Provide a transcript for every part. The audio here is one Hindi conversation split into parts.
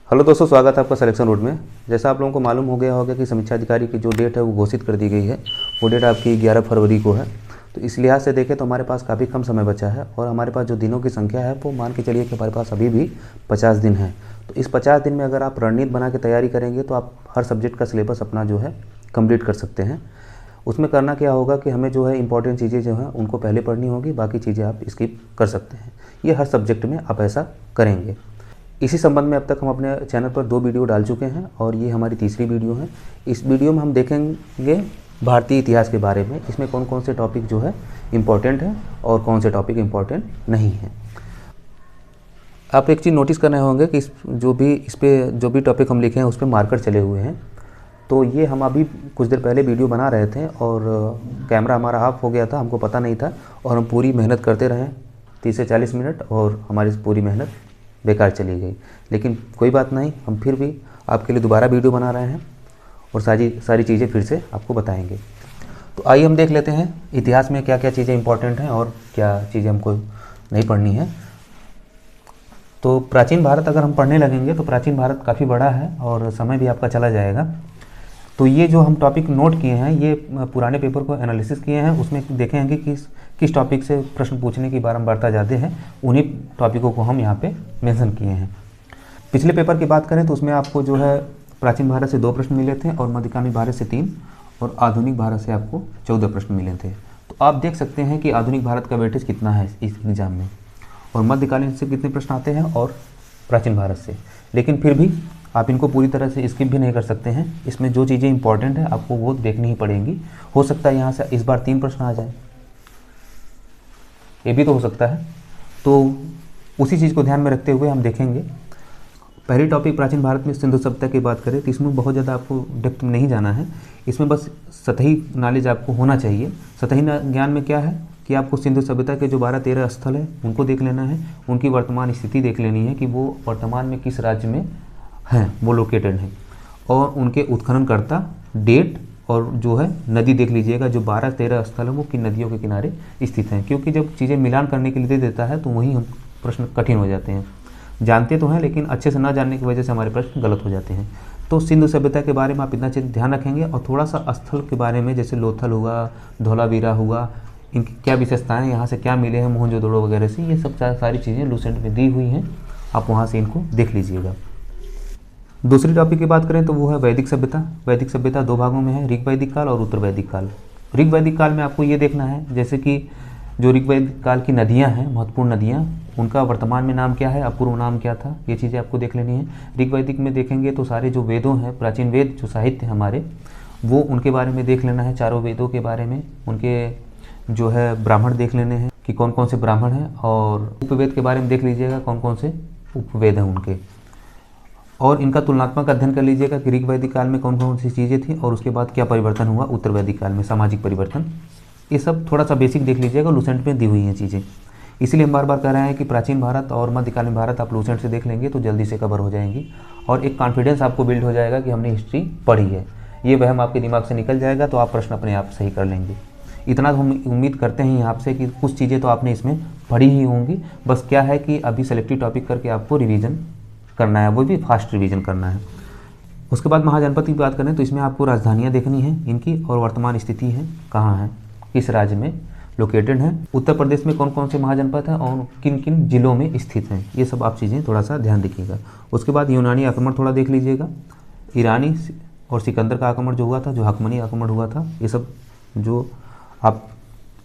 हेलो दोस्तों, स्वागत है आपका सिलेक्शन रूट में। जैसा आप लोगों को मालूम हो गया होगा कि समीक्षा अधिकारी की जो डेट है वो घोषित कर दी गई है। वो डेट आपकी 11 फरवरी को है। तो इस लिहाज से देखें तो हमारे पास काफ़ी कम समय बचा है और हमारे पास जो दिनों की संख्या है वो मान के चलिए कि हमारे पास अभी भी 50 दिन है। तो इस 50 दिन में अगर आप रणनीति बना के तैयारी करेंगे तो आप हर सब्जेक्ट का सिलेबस अपना जो है कंप्लीट कर सकते हैं। उसमें करना क्या होगा कि हमें जो है इंपॉर्टेंट चीज़ें जो हैं उनको पहले पढ़नी होगी, बाकी चीज़ें आप स्किप कर सकते हैं। ये हर सब्जेक्ट में आप ऐसा करेंगे। इसी संबंध में अब तक हम अपने चैनल पर 2 वीडियो डाल चुके हैं और ये हमारी तीसरी वीडियो है। इस वीडियो में हम देखेंगे भारतीय इतिहास के बारे में। इसमें कौन कौन से टॉपिक जो है इम्पॉर्टेंट है और कौन से टॉपिक इम्पॉर्टेंट नहीं है। आप एक चीज़ नोटिस कर रहे होंगे कि इस पे जो भी टॉपिक हम लिखे हैं उस पर मार्कर चले हुए हैं। तो ये हम अभी कुछ देर पहले वीडियो बना रहे थे और कैमरा हमारा ऑफ हो गया था, हमको पता नहीं था और हम पूरी मेहनत करते रहे 30 से 40 मिनट और हमारी पूरी मेहनत बेकार चली गई। लेकिन कोई बात नहीं, हम फिर भी आपके लिए दोबारा वीडियो बना रहे हैं और सारी चीज़ें फिर से आपको बताएंगे। तो आइए हम देख लेते हैं इतिहास में क्या क्या चीज़ें इंपॉर्टेंट हैं और क्या चीज़ें हमको नहीं पढ़नी है। तो प्राचीन भारत अगर हम पढ़ने लगेंगे तो प्राचीन भारत काफ़ी बड़ा है और समय भी आपका चला जाएगा। तो ये जो हम टॉपिक नोट किए हैं ये पुराने पेपर को एनालिसिस किए हैं, उसमें देखेंगे कि किस टॉपिक से प्रश्न पूछने की बारंबारता ज़्यादा है, उन्हीं टॉपिकों को हम यहाँ पे मेंशन किए हैं। पिछले पेपर की बात करें तो उसमें आपको जो है प्राचीन भारत से 2 प्रश्न मिले थे और मध्यकालीन भारत से 3 और आधुनिक भारत से आपको 14 प्रश्न मिले थे। तो आप देख सकते हैं कि आधुनिक भारत का वेटेज कितना है इस एग्ज़ाम में और मध्यकालीन से कितने प्रश्न आते हैं और प्राचीन भारत से। लेकिन फिर भी आप इनको पूरी तरह से स्किप भी नहीं कर सकते हैं। इसमें जो चीज़ें इंपॉर्टेंट है आपको वो देखनी ही पड़ेंगी। हो सकता है यहाँ से इस बार 3 प्रश्न आ जाए, ये भी तो हो सकता है। तो उसी चीज़ को ध्यान में रखते हुए हम देखेंगे। पहली टॉपिक प्राचीन भारत में सिंधु सभ्यता की बात करें तो इसमें बहुत ज़्यादा आपको डेप्थ में नहीं जाना है। इसमें बस सतही नॉलेज आपको होना चाहिए। सतही ज्ञान में क्या है कि आपको सिंधु सभ्यता के जो 12-13 स्थल है उनको देख लेना है, उनकी वर्तमान स्थिति देख लेनी है कि वो वर्तमान में किस राज्य में हैं, वो लोकेटेड हैं, और उनके उत्खननकर्ता, डेट और जो है नदी देख लीजिएगा। जो 12-13 स्थल हैं वो किन नदियों के किनारे स्थित हैं, क्योंकि जब चीज़ें मिलान करने के लिए दे देता है तो वहीं हम प्रश्न कठिन हो जाते हैं। जानते तो हैं लेकिन अच्छे से ना जानने की वजह से हमारे प्रश्न गलत हो जाते हैं। तो सिंधु सभ्यता के बारे में आप इतना चीज़ ध्यान रखेंगे और थोड़ा सा स्थल के बारे में, जैसे लोथल हुआ, धौलावीरा हुआ, इनकी क्या विशेषताएँ, यहाँ से क्या मिले हैं मोहनजोदड़ो वगैरह से, ये सब सारी चीज़ें लूसेंट में दी हुई हैं। आप वहाँ से इनको देख लीजिएगा। दूसरी टॉपिक की बात करें तो वो है वैदिक सभ्यता। वैदिक सभ्यता 2 भागों में है, ऋग वैदिक काल और उत्तर वैदिक काल। ऋग वैदिक काल में आपको ये देखना है जैसे कि जो ऋग वैदिक काल की नदियाँ हैं, महत्वपूर्ण नदियाँ, उनका वर्तमान में नाम क्या है, अपूर्व नाम क्या था, ये चीज़ें आपको देख लेनी है। ऋग वैदिक में देखेंगे तो सारे जो वेदों हैं, प्राचीन वेद जो साहित्य हमारे, वो उनके बारे में देख लेना है, चारों वेदों के बारे में। उनके जो है ब्राह्मण देख लेने हैं कि कौन कौन से ब्राह्मण हैं, और उपवेद के बारे में देख लीजिएगा कौन कौन से उपवेद हैं उनके, और इनका तुलनात्मक अध्ययन कर लीजिएगा कि ऋग वैदिक काल में कौन कौन सी चीज़ें थी और उसके बाद क्या परिवर्तन हुआ उत्तर वैदिक काल में, सामाजिक परिवर्तन। ये सब थोड़ा सा बेसिक देख लीजिएगा, लूसेंट में दी हुई हैं चीज़ें। इसीलिए हम बार बार कह रहे हैं कि प्राचीन भारत और मध्यकालीन भारत आप लूसेंट से देख लेंगे तो जल्दी से कवर हो जाएंगी और एक कॉन्फिडेंस आपको बिल्ड हो जाएगा कि हमने हिस्ट्री पढ़ी है। ये वहम आपके दिमाग से निकल जाएगा तो आप प्रश्न अपने आप सही कर लेंगे। इतना तो हम उम्मीद करते हैं आपसे कि कुछ चीज़ें तो आपने इसमें पढ़ी ही होंगी। बस क्या है कि अभी सेलेक्टिव टॉपिक करके आपको रिवीजन करना है, वो भी फास्ट रिवीजन करना है। उसके बाद महाजनपद की बात करें तो इसमें आपको राजधानियाँ देखनी है इनकी और वर्तमान स्थिति है, कहाँ है, किस राज्य में लोकेटेड है, उत्तर प्रदेश में कौन कौन से महाजनपद हैं और किन किन जिलों में स्थित हैं। ये सब आप चीज़ें थोड़ा सा ध्यान रखिएगा। उसके बाद यूनानी आक्रमण थोड़ा देख लीजिएगा, ईरानी और सिकंदर का आक्रमण जो हुआ था, जो हकमनी आक्रमण हुआ था, ये सब जो आप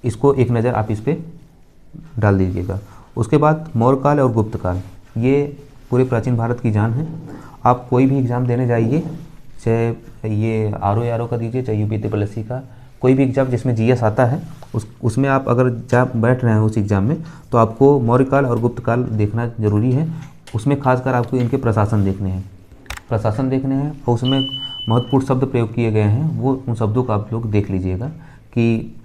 इसको एक नज़र आप इस पर डाल दीजिएगा। उसके बाद मौर्य काल और गुप्त काल, ये पूरे प्राचीन भारत की जान है। आप कोई भी एग्ज़ाम देने जाइए, चाहे ये RO का दीजिए, चाहे UPSC का, कोई भी एग्ज़ाम जिसमें GS आता है उसमें आप अगर जा बैठ रहे हैं उस एग्ज़ाम में तो आपको मौर्य काल और गुप्त काल देखना ज़रूरी है। उसमें खासकर आपको इनके प्रशासन देखने हैं और उसमें महत्वपूर्ण शब्द प्रयोग किए गए हैं, वो उन शब्दों का आप लोग देख लीजिएगा कि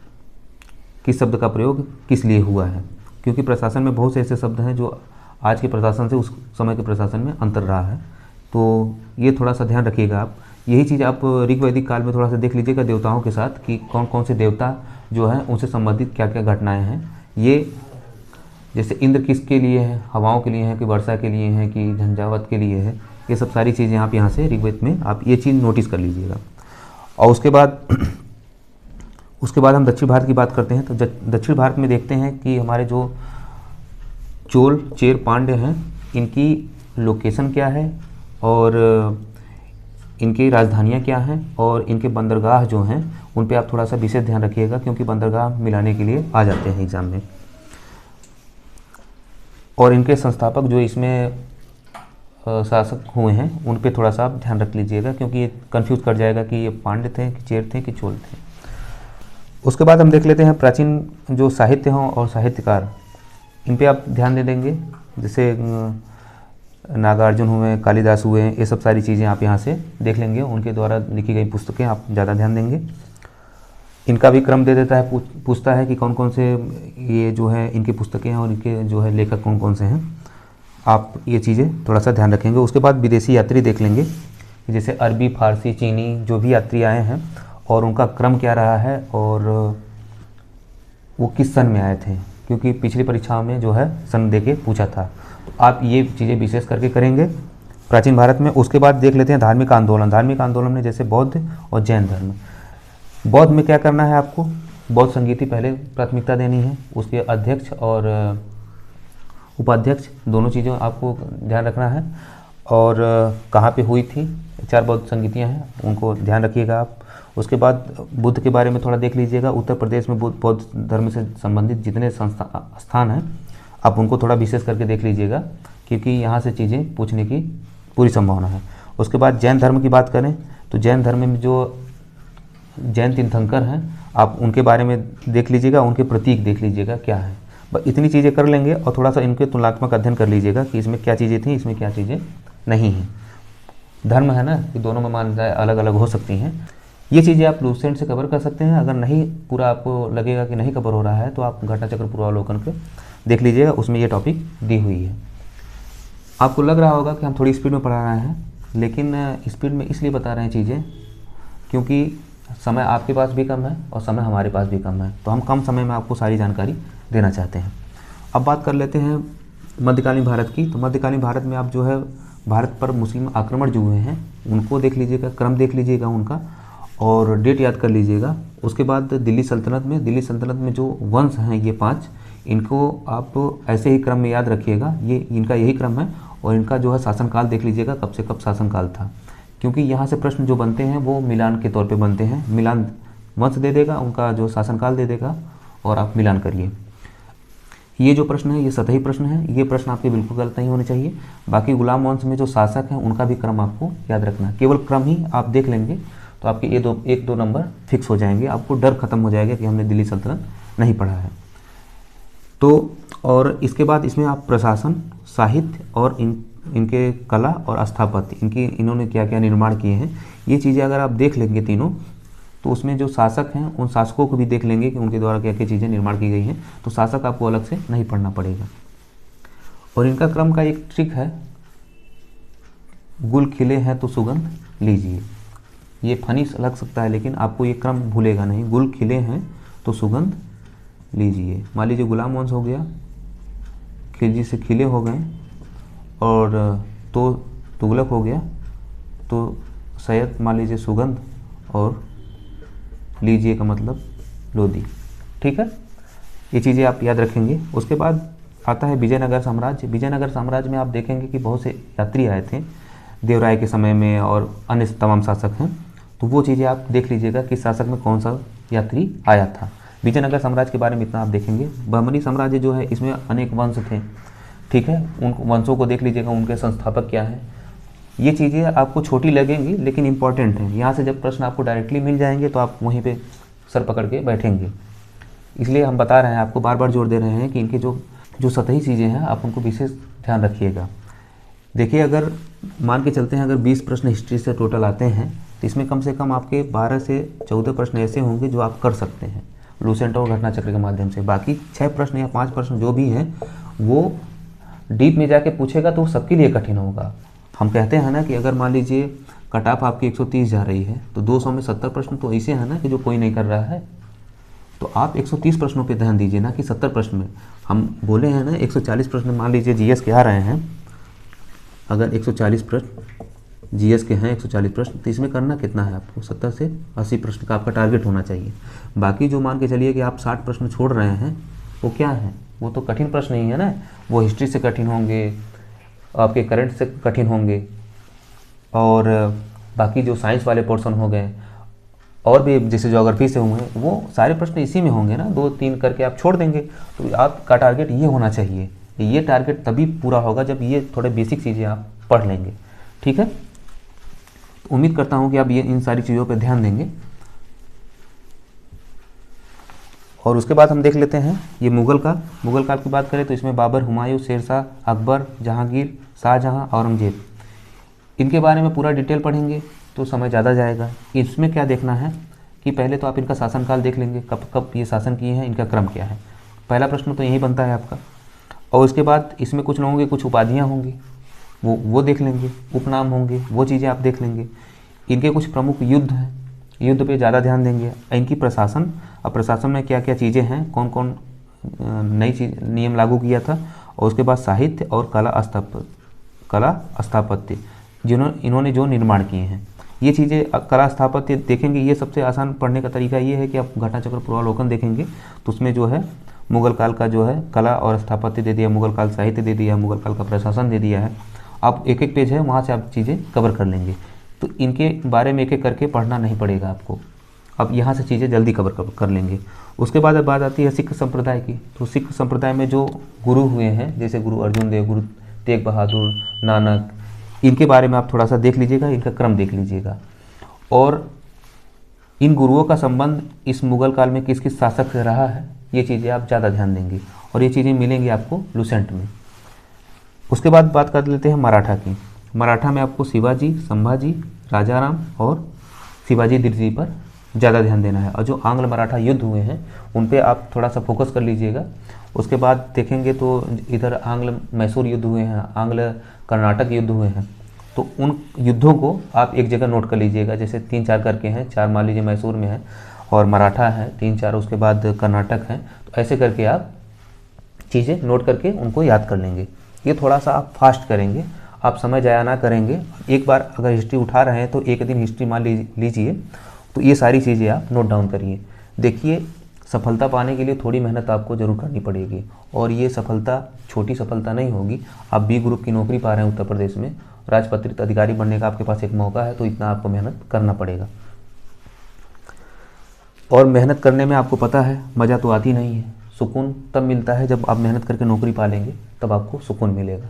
किस शब्द का प्रयोग किस लिए हुआ है, क्योंकि प्रशासन में बहुत से ऐसे शब्द हैं जो आज के प्रशासन से उस समय के प्रशासन में अंतर रहा है। तो ये थोड़ा सा ध्यान रखिएगा आप। यही चीज़ आप ऋग वैदिक काल में थोड़ा सा देख लीजिएगा देवताओं के साथ कि कौन कौन से देवता जो हैं उनसे संबंधित क्या क्या घटनाएं हैं। ये जैसे इंद्र किसके लिए है, हवाओं के लिए है कि वर्षा के लिए है कि झंझावत के लिए है, ये सब सारी चीज़ें आप यहाँ से ऋग्वेद में आप ये चीज़ नोटिस कर लीजिएगा। और उसके बाद हम दक्षिण भारत की बात करते हैं। तो दक्षिण भारत में देखते हैं कि हमारे जो चोल चेर पांड्य हैं, इनकी लोकेशन क्या है और इनकी राजधानियाँ क्या हैं और इनके बंदरगाह जो हैं उन पे आप थोड़ा सा विशेष ध्यान रखिएगा, क्योंकि बंदरगाह मिलाने के लिए आ जाते हैं एग्ज़ाम में। और इनके संस्थापक जो इसमें शासक हुए हैं उन पे थोड़ा सा आप ध्यान रख लीजिएगा, क्योंकि ये कंफ्यूज कर जाएगा कि ये पांड्य थे कि चेर थे कि चोल थे। उसके बाद हम देख लेते हैं प्राचीन जो साहित्य हों और साहित्यकार, इन पे आप ध्यान दे देंगे। जैसे नागार्जुन हुए, कालिदास हुए, ये सब सारी चीज़ें आप यहाँ से देख लेंगे। उनके द्वारा लिखी गई पुस्तकें आप ज़्यादा ध्यान देंगे। इनका भी क्रम दे देता है, पूछता है कि कौन कौन से ये जो है इनकी पुस्तकें हैं और इनके जो है लेखक कौन कौन से हैं। आप ये चीज़ें थोड़ा सा ध्यान रखेंगे। उसके बाद विदेशी यात्री देख लेंगे, जैसे अरबी, फारसी, चीनी जो भी यात्री आए हैं और उनका क्रम क्या रहा है और वो किस सन में आए थे, क्योंकि पिछली परीक्षाओं में जो है सन दे के पूछा था। आप ये चीज़ें विशेष करके करेंगे प्राचीन भारत में। उसके बाद देख लेते हैं धार्मिक आंदोलन। धार्मिक आंदोलन में जैसे बौद्ध और जैन धर्म। बौद्ध में क्या करना है आपको, बौद्ध संगीति पहले प्राथमिकता देनी है। उसके अध्यक्ष और उपाध्यक्ष दोनों चीज़ें आपको ध्यान रखना है। और कहाँ पे हुई थी, 4 बौद्ध संगीतियाँ हैं, उनको ध्यान रखिएगा आप। उसके बाद बुद्ध के बारे में थोड़ा देख लीजिएगा। उत्तर प्रदेश में बौद्ध धर्म से संबंधित जितने स्थान हैं आप उनको थोड़ा विशेष करके देख लीजिएगा, क्योंकि यहाँ से चीज़ें पूछने की पूरी संभावना है। उसके बाद जैन धर्म की बात करें तो जैन धर्म में जो जैन तीर्थंकर हैं आप उनके बारे में देख लीजिएगा, उनके प्रतीक देख लीजिएगा क्या है। बस इतनी चीज़ें कर लेंगे और थोड़ा सा इनके तुलनात्मक अध्ययन कर लीजिएगा कि इसमें क्या चीज़ें थी, इसमें क्या चीज़ें नहीं हैं। धर्म है ना कि दोनों में मान्यताएं अलग अलग हो सकती हैं। ये चीज़ें आप लूसेंट से कवर कर सकते हैं। अगर नहीं पूरा आपको लगेगा कि नहीं कवर हो रहा है तो आप घटना चक्र पूर्वावलोकन के देख लीजिएगा, उसमें ये टॉपिक दी हुई है। आपको लग रहा होगा कि हम थोड़ी स्पीड में पढ़ा रहे हैं, लेकिन स्पीड में इसलिए बता रहे हैं चीज़ें क्योंकि समय आपके पास भी कम है और समय हमारे पास भी कम है, तो हम कम समय में आपको सारी जानकारी देना चाहते हैं। अब बात कर लेते हैं मध्यकालीन भारत की। तो मध्यकालीन भारत में आप जो है भारत पर मुस्लिम आक्रमण जो हुए हैं उनको देख लीजिएगा, क्रम देख लीजिएगा उनका और डेट याद कर लीजिएगा। उसके बाद दिल्ली सल्तनत में जो वंश हैं ये 5, इनको आप ऐसे ही क्रम में याद रखिएगा। ये इनका यही क्रम है और इनका जो है शासनकाल देख लीजिएगा, कब से कब शासनकाल था, क्योंकि यहाँ से प्रश्न जो बनते हैं वो मिलान के तौर पे बनते हैं। मिलान वंश दे देगा, उनका जो शासनकाल दे देगा और आप मिलान करिए। ये जो प्रश्न है ये सतही प्रश्न है, ये प्रश्न आपके बिल्कुल गलत नहीं होने चाहिए। बाकी गुलाम वंश में जो शासक हैं उनका भी क्रम आपको याद रखना है। केवल क्रम ही आप देख लेंगे तो आपके ये 1-2 नंबर फिक्स हो जाएंगे। आपको डर खत्म हो जाएगा कि हमने दिल्ली सल्तनत नहीं पढ़ा है। तो और इसके बाद इसमें आप प्रशासन, साहित्य और इनके कला और स्थापत्य, इन्होंने क्या क्या निर्माण किए हैं, ये चीज़ें अगर आप देख लेंगे तीनों, तो उसमें जो शासक हैं उन शासकों को भी देख लेंगे कि उनके द्वारा क्या क्या चीज़ें निर्माण की गई हैं। तो शासक आपको अलग से नहीं पढ़ना पड़ेगा। और इनका क्रम का एक ट्रिक है, गुल खिले हैं तो सुगंध लीजिए। ये फनी लग सकता है लेकिन आपको ये क्रम भूलेगा नहीं। गुल खिले हैं तो सुगंध लीजिए। मान लीजिए गुलाम वंश हो गया, खिलजी से खिले हो गए, और तो तुगलक हो गया, तो सैयद मान लीजिए सुगंध, और लीजिए का मतलब लोधी। ठीक है, ये चीज़ें आप याद रखेंगे। उसके बाद आता है विजयनगर साम्राज्य। विजयनगर साम्राज्य में आप देखेंगे कि बहुत से यात्री आए थे देवराय के समय में और अन्य तमाम शासक हैं, तो वो चीज़ें आप देख लीजिएगा कि शासक में कौन सा यात्री आया था। विजयनगर साम्राज्य के बारे में इतना आप देखेंगे। बहमनी साम्राज्य जो है इसमें अनेक वंश थे, ठीक है, उन वंशों को देख लीजिएगा, उनके संस्थापक क्या हैं। ये चीज़ें आपको छोटी लगेंगी लेकिन इंपॉर्टेंट हैं। यहाँ से जब प्रश्न आपको डायरेक्टली मिल जाएंगे तो आप वहीं पे सर पकड़ के बैठेंगे। इसलिए हम बता रहे हैं, आपको बार बार जोर दे रहे हैं कि इनके जो सतही चीज़ें हैं आप उनको विशेष ध्यान रखिएगा। देखिए, अगर मान के चलते हैं अगर 20 प्रश्न हिस्ट्री से टोटल आते हैं तो इसमें कम से कम आपके 12 से 14 प्रश्न ऐसे होंगे जो आप कर सकते हैं लूसेंट और घटना चक्र के माध्यम से। बाकी 6 प्रश्न या 5 प्रश्न जो भी हैं वो डीप में जाके पूछेगा तो सबके लिए कठिन होगा। हम कहते हैं ना कि अगर मान लीजिए कट ऑफ आपकी 130 जा रही है तो 200 में 70 प्रश्न तो ऐसे हैं ना कि जो कोई नहीं कर रहा है, तो आप 130 प्रश्नों पे ध्यान दीजिए ना कि 70 प्रश्न में। हम बोले हैं ना 140 प्रश्न मान लीजिए जीएस के आ रहे हैं अगर 140 प्रश्न जीएस के हैं, 140 प्रश्न, तो इसमें करना कितना है आपको, 70 से 80 प्रश्न का आपका टारगेट होना चाहिए। बाकी जो मान के चलिए कि आप 60 प्रश्न छोड़ रहे हैं, वो क्या है, वो तो कठिन प्रश्न ही है ना, वो हिस्ट्री से कठिन होंगे, आपके करंट से कठिन होंगे, और बाकी जो साइंस वाले पोर्शन हो गए और भी जैसे ज्योग्राफी से हुए, वो सारे प्रश्न इसी में होंगे ना, 2-3 करके आप छोड़ देंगे। तो आपका टारगेट ये होना चाहिए। ये टारगेट तभी पूरा होगा जब ये थोड़े बेसिक चीज़ें आप पढ़ लेंगे। ठीक है, तो उम्मीद करता हूँ कि आप ये इन सारी चीज़ों पर ध्यान देंगे। और उसके बाद हम देख लेते हैं ये मुगल काल की बात करें तो इसमें बाबर, हुमायूं, शेरशाह, अकबर, जहांगीर, शाहजहां, औरंगजेब, इनके बारे में पूरा डिटेल पढ़ेंगे तो समय ज़्यादा जाएगा। इसमें क्या देखना है कि पहले तो आप इनका शासनकाल देख लेंगे, कब कब ये शासन किए हैं, इनका क्रम क्या है। पहला प्रश्न तो यही बनता है आपका। और उसके बाद इसमें कुछ लोगों की कुछ उपाधियाँ होंगी, वो देख लेंगे, उपनाम होंगे, वो चीज़ें आप देख लेंगे। इनके कुछ प्रमुख युद्ध हैं, युद्ध पे ज़्यादा ध्यान देंगे। इनकी प्रशासन, अब प्रशासन में क्या क्या चीज़ें हैं, कौन कौन नई चीज नियम लागू किया था। और उसके बाद साहित्य और कला स्थापत्य इन्होंने जो निर्माण किए हैं, ये चीज़ें कला स्थापत्य देखेंगे। ये सबसे आसान पढ़ने का तरीका ये है कि आप घटाचक्र पूर्वावलोकन देखेंगे, तो उसमें जो है मुगल काल का जो है कला और स्थापत्य दे दिया, मुगल काल साहित्य दे दिया, मुगल काल का प्रशासन दे दिया है। आप एक एक पेज है वहाँ से आप चीज़ें कवर कर लेंगे, तो इनके बारे में एक एक करके पढ़ना नहीं पड़ेगा आपको। अब यहाँ से चीज़ें जल्दी कवर कर लेंगे। उसके बाद अब बात आती है सिख संप्रदाय की। तो सिख संप्रदाय में जो गुरु हुए हैं, जैसे गुरु अर्जुन देव, गुरु तेग बहादुर, नानक, इनके बारे में आप थोड़ा सा देख लीजिएगा, इनका क्रम देख लीजिएगा। और इन गुरुओं का संबंध इस मुगल काल में किस किस शासक से रहा है, ये चीज़ें आप ज़्यादा ध्यान देंगे, और ये चीज़ें मिलेंगी आपको लुसेंट में। उसके बाद बात कर लेते हैं मराठा की। मराठा में आपको शिवाजी, संभाजी, राजाराम और शिवाजी दिल्ली पर ज़्यादा ध्यान देना है। और जो आंग्ल मराठा युद्ध हुए हैं उन पे आप थोड़ा सा फोकस कर लीजिएगा। उसके बाद देखेंगे तो इधर आंग्ल मैसूर युद्ध हुए हैं, आंग्ल कर्नाटक युद्ध हुए हैं, तो उन युद्धों को आप एक जगह नोट कर लीजिएगा। जैसे 3-4 करके हैं, 4 मान लीजिए मैसूर में है और मराठा है, 3-4 उसके बाद कर्नाटक हैं, तो ऐसे करके आप चीज़ें नोट करके उनको याद कर लेंगे। ये थोड़ा सा आप फास्ट करेंगे, आप समय जाया ना करेंगे। एक बार अगर हिस्ट्री उठा रहे हैं तो एक दिन हिस्ट्री मान लीजिए, तो ये सारी चीज़ें आप नोट डाउन करिए। देखिए, सफलता पाने के लिए थोड़ी मेहनत आपको ज़रूर करनी पड़ेगी, और ये सफलता छोटी सफलता नहीं होगी। आप बी ग्रुप की नौकरी पा रहे हैं उत्तर प्रदेश में, राजपत्रित अधिकारी बनने का आपके पास एक मौका है, तो इतना आपको मेहनत करना पड़ेगा। और मेहनत करने में आपको पता है मज़ा तो आती नहीं है, सुकून तब मिलता है जब आप मेहनत करके नौकरी पा लेंगे, तब आपको सुकून मिलेगा।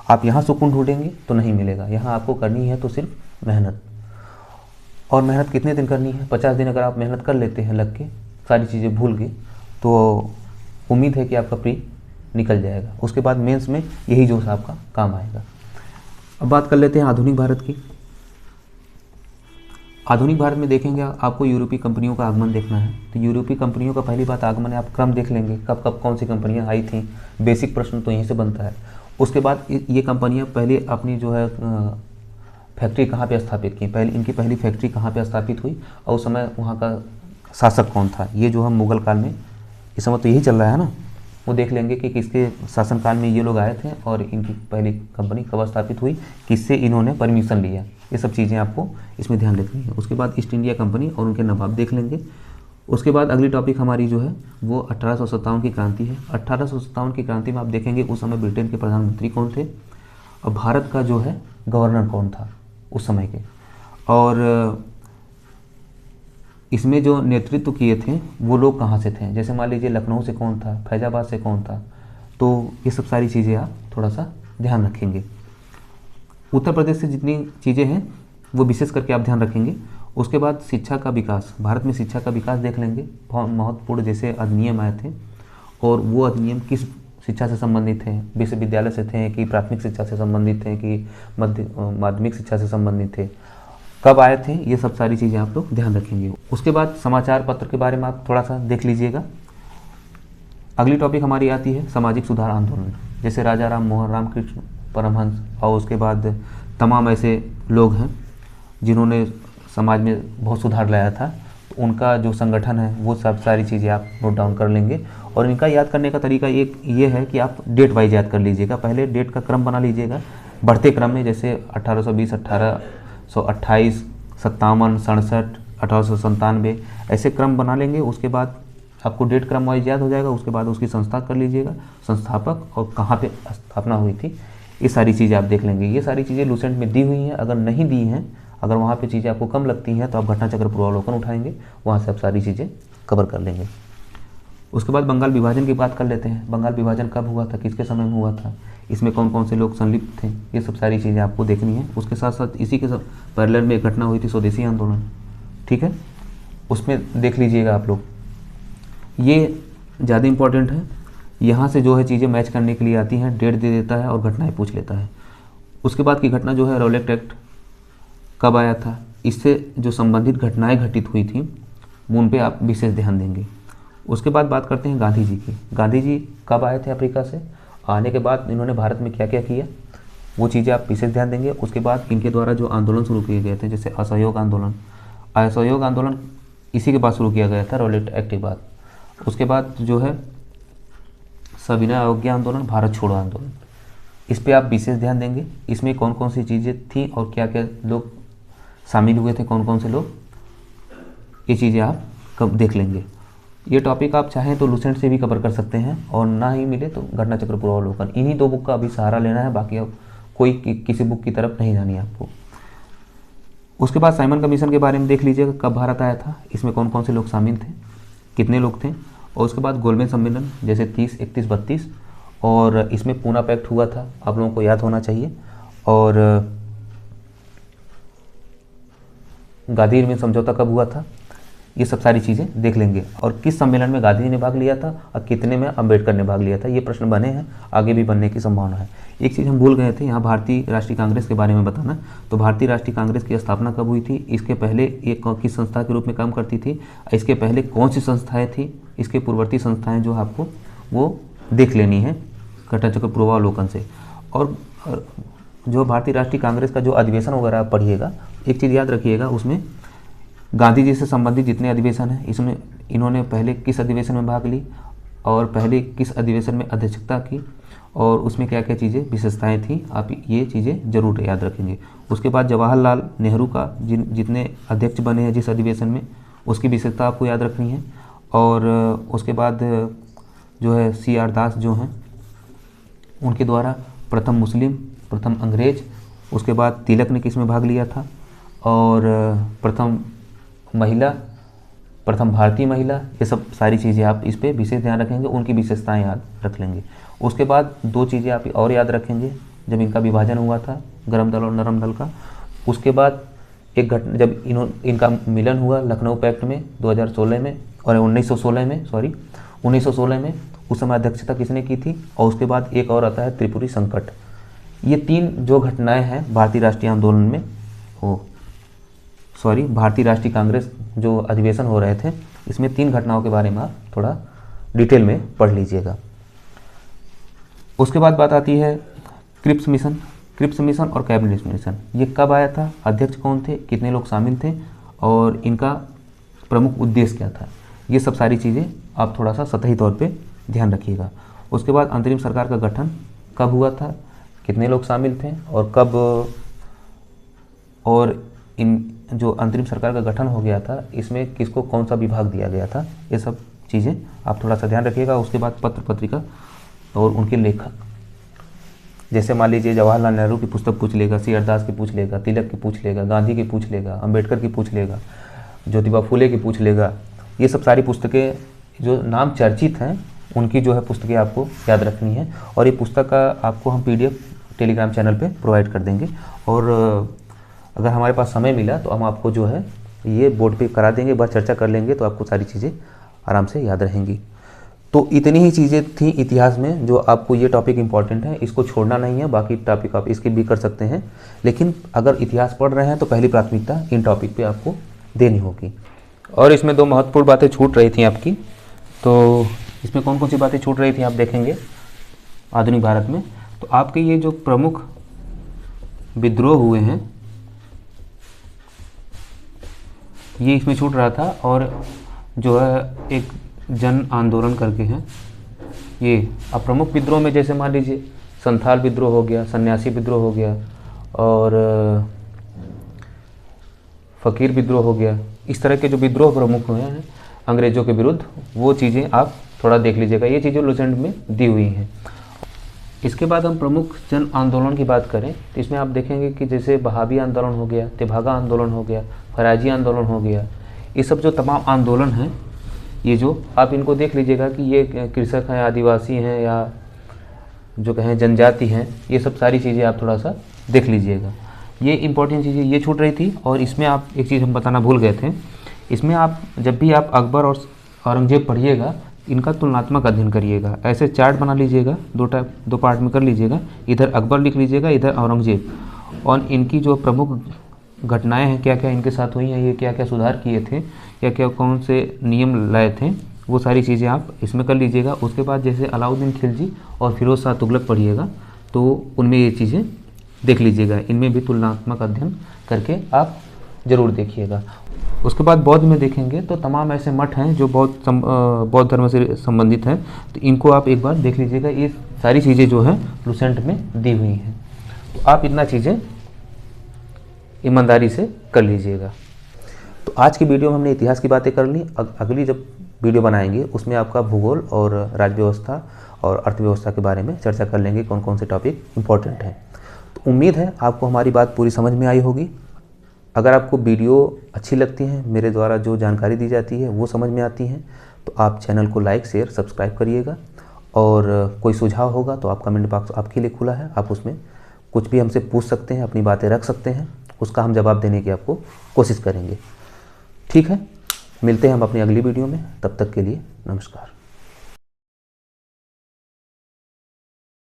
आप यहाँ सुकून ढूंढेंगे तो नहीं मिलेगा। यहाँ आपको करनी है तो सिर्फ मेहनत। और मेहनत कितने दिन करनी है? 50 दिन अगर आप मेहनत कर लेते हैं लग के, सारी चीज़ें भूल के, तो उम्मीद है कि आपका प्री निकल जाएगा। उसके बाद मेंस में यही जोश आपका काम आएगा। अब बात कर लेते हैं आधुनिक भारत की। आधुनिक भारत में देखेंगे आपको यूरोपीय कंपनियों का आगमन देखना है। तो यूरोपीय कंपनियों का पहली बात आगमन है, आप क्रम देख लेंगे कब कब कौन सी कंपनियां आई थी। बेसिक प्रश्न तो यहीं से बनता है। उसके बाद ये कंपनियां पहले अपनी जो है फैक्ट्री कहाँ पे स्थापित की, पहले इनकी पहली फैक्ट्री कहाँ पे स्थापित हुई, और उस समय वहाँ का शासक कौन था। ये जो हम मुगल काल में, इस समय तो यही चल रहा है ना, वो देख लेंगे कि किसके शासनकाल में ये लोग आए थे और इनकी पहली कंपनी कब स्थापित हुई, किससे इन्होंने परमिशन लिया। ये सब चीज़ें आपको इसमें ध्यान रखनी है। उसके बाद ईस्ट इंडिया कंपनी और उनके नवाब देख लेंगे। उसके बाद अगली टॉपिक हमारी जो है वो 1857 की क्रांति है। 1857 की क्रांति में आप देखेंगे उस समय ब्रिटेन के प्रधानमंत्री कौन थे और भारत का जो है गवर्नर कौन था उस समय के, और इसमें जो नेतृत्व किए थे वो लोग कहाँ से थे। जैसे मान लीजिए लखनऊ से कौन था, फैजाबाद से कौन था, तो ये सब सारी चीज़ें आप थोड़ा सा ध्यान रखेंगे। उत्तर प्रदेश से जितनी चीज़ें हैं वो विशेष करके आप ध्यान रखेंगे। उसके बाद शिक्षा का विकास, भारत में शिक्षा का विकास देख लेंगे। बहुत महत्वपूर्ण जैसे अधिनियम आए थे, और वो अधिनियम किस शिक्षा से संबंधित हैं, विश्वविद्यालय से थे कि प्राथमिक शिक्षा से संबंधित थे कि माध्यमिक शिक्षा से संबंधित थे, कब आए थे, ये सब सारी चीज़ें आप लोग ध्यान रखेंगे। उसके बाद समाचार पत्र के बारे में आप थोड़ा सा देख लीजिएगा। अगली टॉपिक हमारी आती है सामाजिक सुधार आंदोलन, जैसे राजा राम मोहन, रामकृष्ण परमहंस, और उसके बाद तमाम ऐसे लोग हैं जिन्होंने समाज में बहुत सुधार लाया था, तो उनका जो संगठन है वो सब सारी चीज़ें आप नोट डाउन कर लेंगे। और इनका याद करने का तरीका एक ये है कि आप डेट वाइज याद कर लीजिएगा। पहले डेट का क्रम बना लीजिएगा, बढ़ते क्रम में, जैसे 1820, 1828, 57, 67, 1897, ऐसे क्रम बना लेंगे। उसके बाद आपको डेट क्रम वाइज याद हो जाएगा। उसके बाद उसकी संस्था कर लीजिएगा, संस्थापक और कहाँ पे स्थापना हुई थी, ये सारी चीज़ें आप देख लेंगे। ये सारी चीज़ें लूसेंट में दी हुई हैं। अगर नहीं दी हैं, अगर वहाँ पे चीज़ें आपको कम लगती हैं, तो आप घटनाचक्र पूर्वावलोकन उठाएंगे, वहाँ से आप सारी चीज़ें कवर कर लेंगे। उसके बाद बंगाल विभाजन की बात कर लेते हैं। बंगाल विभाजन कब हुआ था, किसके समय में हुआ था, इसमें कौन कौन से लोग संलिप्त थे, ये सब सारी चीज़ें आपको देखनी है। उसके साथ साथ इसी के पैरेलल में एक घटना हुई थी, स्वदेशी आंदोलन, ठीक है, उसमें देख लीजिएगा आप लोग। ये ज़्यादा इंपॉर्टेंट है। यहाँ से जो है चीज़ें मैच करने के लिए आती हैं, डेट दे देता है और घटनाएं पूछ लेता है। उसके बाद की घटना जो है रॉलेट एक्ट कब आया था, इससे जो संबंधित घटनाएं घटित हुई थी उन पे आप विशेष ध्यान देंगे। उसके बाद बात करते हैं गांधी जी की। गांधी जी कब आए थे अफ्रीका से, आने के बाद इन्होंने भारत में क्या क्या किया, वो चीज़ें आप विशेष ध्यान देंगे। उसके बाद इनके द्वारा जो आंदोलन शुरू किए गए थे, जैसे असहयोग आंदोलन, असहयोग आंदोलन इसी के बाद शुरू किया गया था, रॉलेट एक्ट के बाद। उसके बाद जो है सविनय अवज्ञा आंदोलन, भारत छोड़ो आंदोलन, इस पे आप विशेष ध्यान देंगे। इसमें कौन कौन सी चीज़ें थी और क्या क्या लोग शामिल हुए थे, कौन कौन से लोग, ये चीज़ें आप कब देख लेंगे। ये टॉपिक आप चाहें तो लूसेंट से भी कवर कर सकते हैं, और ना ही मिले तो घटनाचक्र पूर्वावलोकन। इन्हीं दो बुक का अभी सहारा लेना है, बाकी अब कोई किसी बुक की तरफ नहीं जानी है आपको। उसके बाद साइमन कमीशन के बारे में देख लीजिएगा, कब भारत आया था, इसमें कौन कौन से लोग शामिल थे, कितने लोग थे। और उसके बाद गोलमेज सम्मेलन, जैसे 30, 31, 32, और इसमें पूना पैक्ट हुआ था, आप लोगों को याद होना चाहिए। और गांधी में समझौता कब हुआ था, ये सब सारी चीज़ें देख लेंगे। और किस सम्मेलन में गांधी जी ने भाग लिया था और कितने में अम्बेडकर ने भाग लिया था, ये प्रश्न बने हैं, आगे भी बनने की संभावना है। एक चीज़ हम भूल गए थे यहाँ, भारतीय राष्ट्रीय कांग्रेस के बारे में बताना। तो भारतीय राष्ट्रीय कांग्रेस की स्थापना कब हुई थी, इसके पहले एक किस संस्था के रूप में काम करती थी, इसके पहले कौन सी संस्थाएँ थी, इसके पूर्ववर्ती संस्थाएँ जो आपको वो देख लेनी है घटनाचक्र पूर्वावलोकन से। और जो भारतीय राष्ट्रीय कांग्रेस का जो अधिवेशन वगैरह आप पढ़िएगा, एक चीज़ याद रखिएगा, उसमें गांधी जी से संबंधित जितने अधिवेशन हैं, इसमें इन्होंने पहले किस अधिवेशन में भाग ली और पहले किस अधिवेशन में अध्यक्षता की, और उसमें क्या क्या चीज़ें विशेषताएं थी, आप ये चीज़ें जरूर याद रखेंगे। उसके बाद जवाहरलाल नेहरू का जितने अध्यक्ष बने हैं जिस अधिवेशन में, उसकी विशेषता आपको याद रखनी है। और उसके बाद जो है CR दास जो हैं, उनके द्वारा प्रथम मुस्लिम, प्रथम अंग्रेज, उसके बाद तिलक ने किस में भाग लिया था, और प्रथम महिला, प्रथम भारतीय महिला, ये सब सारी चीज़ें आप इस पे विशेष ध्यान रखेंगे, उनकी विशेषताएं याद रख लेंगे। उसके बाद दो चीज़ें आप और याद रखेंगे, जब इनका विभाजन हुआ था गर्म दल और नरम दल का, उसके बाद एक घटना जब इनका मिलन हुआ लखनऊ पैक्ट में 2016 में, और 1916 में, उस समय अध्यक्षता किसने की थी। और उसके बाद एक और आता है त्रिपुरी संकट। ये तीन जो घटनाएं हैं भारतीय राष्ट्रीय आंदोलन में, भारतीय राष्ट्रीय कांग्रेस जो अधिवेशन हो रहे थे, इसमें तीन घटनाओं के बारे में आप थोड़ा डिटेल में पढ़ लीजिएगा। उसके बाद बात आती है क्रिप्स मिशन और कैबिनेट मिशन। ये कब आया था, अध्यक्ष कौन थे, कितने लोग शामिल थे, और इनका प्रमुख उद्देश्य क्या था, ये सब सारी चीज़ें आप थोड़ा सा सतही तौर पे ध्यान रखिएगा। उसके बाद अंतरिम सरकार का गठन कब हुआ था, कितने लोग शामिल थे, और कब, और इन जो अंतरिम सरकार का गठन हो गया था इसमें किसको कौन सा विभाग दिया गया था, ये सब चीज़ें आप थोड़ा सा ध्यान रखिएगा। उसके बाद पत्र पत्रिका और उनके लेखक, जैसे मान लीजिए जवाहरलाल नेहरू की पुस्तक पूछ लेगा, CR दास की पूछ लेगा, तिलक की पूछ लेगा, गांधी की पूछ लेगा, अम्बेडकर की पूछ लेगा, ज्योतिबा फुले की पूछ लेगा। ये सब सारी पुस्तकें जो नाम चर्चित हैं उनकी जो है पुस्तकें आपको याद रखनी है। और ये पुस्तक का आपको हम PDF टेलीग्राम चैनल पे प्रोवाइड कर देंगे, और अगर हमारे पास समय मिला तो हम आपको जो है ये बोर्ड पे करा देंगे, बार चर्चा कर लेंगे, तो आपको सारी चीज़ें आराम से याद रहेंगी। तो इतनी ही चीज़ें थी इतिहास में जो आपको, ये टॉपिक इंपॉर्टेंट है, इसको छोड़ना नहीं है। बाकी टॉपिक आप इसके भी कर सकते हैं, लेकिन अगर इतिहास पढ़ रहे हैं तो पहली प्राथमिकता इन टॉपिक पे आपको देनी होगी। और इसमें दो महत्वपूर्ण बातें छूट रही थी आपकी, तो इसमें कौन कौन सी बातें छूट रही थी आप देखेंगे आधुनिक भारत में। तो आपके ये जो प्रमुख विद्रोह हुए हैं ये इसमें छूट रहा था, और जो है एक जन आंदोलन करके हैं ये। अब प्रमुख विद्रोह में जैसे मान लीजिए संथाल विद्रोह हो गया, सन्यासी विद्रोह हो गया, और फ़कीर विद्रोह हो गया। इस तरह के जो विद्रोह प्रमुख हुए हैं अंग्रेज़ों के विरुद्ध, वो चीज़ें आप थोड़ा देख लीजिएगा। ये चीज़ें लुसेंट में दी हुई हैं। इसके बाद हम प्रमुख जन आंदोलन की बात करें तो इसमें आप देखेंगे कि जैसे बहावी आंदोलन हो गया, तेभागा आंदोलन हो गया, फराजी आंदोलन हो गया। ये सब जो तमाम आंदोलन हैं, ये जो आप इनको देख लीजिएगा कि ये कृषक हैं, आदिवासी हैं, या जो कहें जनजाति हैं, ये सब सारी चीज़ें आप थोड़ा सा देख लीजिएगा। ये इंपॉर्टेंट चीज़ें ये छूट रही थी। और इसमें आप एक चीज़ हम बताना भूल गए थे, इसमें आप जब भी आप अकबर और औरंगजेब पढ़िएगा, इनका तुलनात्मक अध्ययन करिएगा। ऐसे चार्ट बना लीजिएगा, दो पार्ट में कर लीजिएगा। इधर अकबर लिख लीजिएगा, इधर औरंगजेब, और इनकी जो प्रमुख घटनाएं हैं, क्या क्या इनके साथ हुई हैं, ये क्या क्या सुधार किए थे, क्या क्या कौन से नियम लाए थे, वो सारी चीज़ें आप इसमें कर लीजिएगा। उसके बाद जैसे अलाउद्दीन खिलजी और फिरोज शाह तुगलक पढ़िएगा, तो उनमें ये चीज़ें देख लीजिएगा। इनमें भी तुलनात्मक अध्ययन करके आप ज़रूर देखिएगा। उसके बाद बौद्ध में देखेंगे तो तमाम ऐसे मठ हैं जो बौद्ध धर्म से संबंधित हैं, तो इनको आप एक बार देख लीजिएगा। ये सारी चीज़ें जो हैं लुसेंट में दी हुई हैं, तो आप इतना चीज़ें ईमानदारी से कर लीजिएगा। तो आज की वीडियो में हमने इतिहास की बातें कर ली। अगली जब वीडियो बनाएंगे उसमें आपका भूगोल और राज्य व्यवस्था और अर्थव्यवस्था के बारे में चर्चा कर लेंगे, कौन कौन से टॉपिक इम्पोर्टेंट हैं। तो उम्मीद है आपको हमारी बात पूरी समझ में आई होगी। अगर आपको वीडियो अच्छी लगती है, मेरे द्वारा जो जानकारी दी जाती है वो समझ में आती है, तो आप चैनल को लाइक, शेयर, सब्सक्राइब करिएगा। और कोई सुझाव होगा तो आप कमेंट बॉक्स आपके लिए खुला है, आप उसमें कुछ भी हमसे पूछ सकते हैं, अपनी बातें रख सकते हैं, उसका हम जवाब देने की आपको कोशिश करेंगे। ठीक है, मिलते हैं हम अपनी अगली वीडियो में। तब तक के लिए नमस्कार।